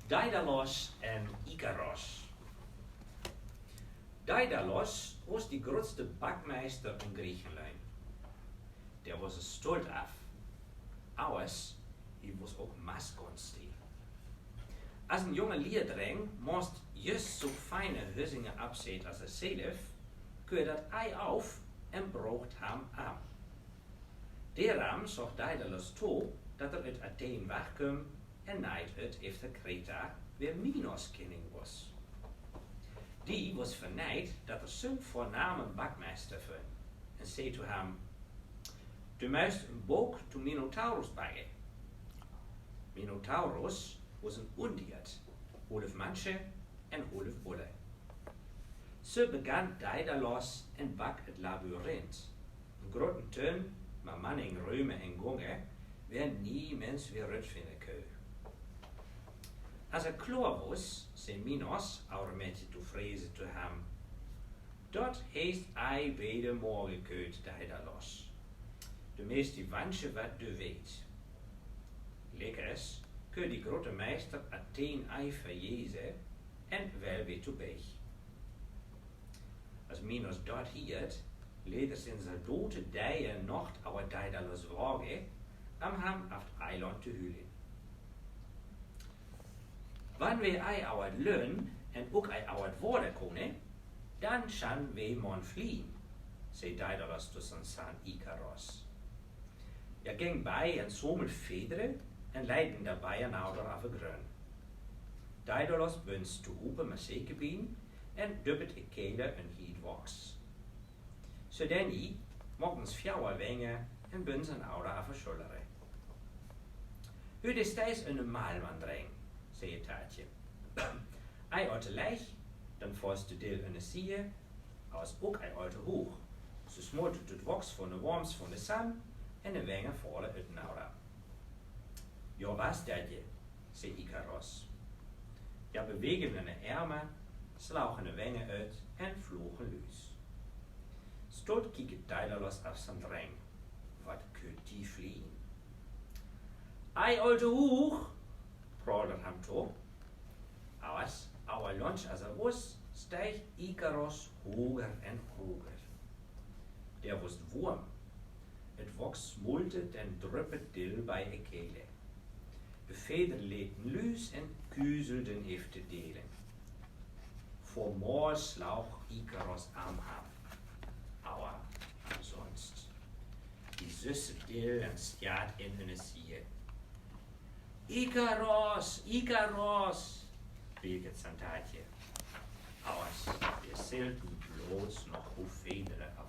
Daidalos en Ikaros. Daidalos was de grootste bakmeester in Griechenland. Der was er stolz af. Alles, hij was ook maskonstig. Als een jonge leerling moest juist zo fijne hussingen abzetten als hij zelf, kun je dat ei auf en broogt hem aan. Daarom zorgt Daidalos toe dat er uit Athene wegkomt en niet uit eefter Kreta weer Minos kenning was. Die was vernijd dat er zo'n voorname bakmeester vond en zei to hem: "Du muist een boek to Minotaurus brengen." Minotaurus was een ondiert, half manche en half bulle. Zo begann Daidalos en bak het labyrinth. Een grote tuin, maar manning ruimen en gongen, waar nie mens weer uitvinden kon. Als er klaar was, zei Minos, ouder met te vrezen te hem: "Dat heeft ei weder morgen keut, Daidalos. De meeste wensje wat du weet. Lekkers kun die grote meester Athene ei verjezen en wel weer toe bij." Als Minos dat hield, leed er zijn dote dijen nacht oude Daidalos wagen, om hem auf het eiland te hulen. Wanneer wij ei oude leun en ook ei oude worden kunnen, dan gaan wij man vliehen, zei Daidalos tot zijn zoon Ikaros. Ging bij en sommel federen en leidden daarbij een ouder af een grun. Daidalos bunst te open met zekerbien en dubbet de kele een heet was. Zodat mogens fjouwer wengen en bunst een ouder af een schulleren. U is thuis een maalman dreng, zei het taartje. Ei oute lijk, dan vorst de deel een sieje, als ook ei oute hoog. Zo smoort het woks van de worms van de zon en de wengen vallen uit de ouder. "Ja, was dat je?" zei Ikaros. Ja, bewegen de armen, sloegen de wengen uit en vlogen los. Stolt kiekte Daidalos af zijn dreng. Wat kunt die vliegen? "Ei, alte hoog," praalde hem toe. Als oude lunch als was, steeg Ikaros hoger en hoger. Der was warm. Het woks smolte en druppet dil bij de kele. De veder leed luus en kuzelden heeft te delen. Voor moor sloeg Ikaros aan hem. Aua, sonst. Die zusse dil en stjaat in hun zie. "Ikaros, Ikaros," riep het zijn taartje. Awas, je zult bloos nog hoe vederen af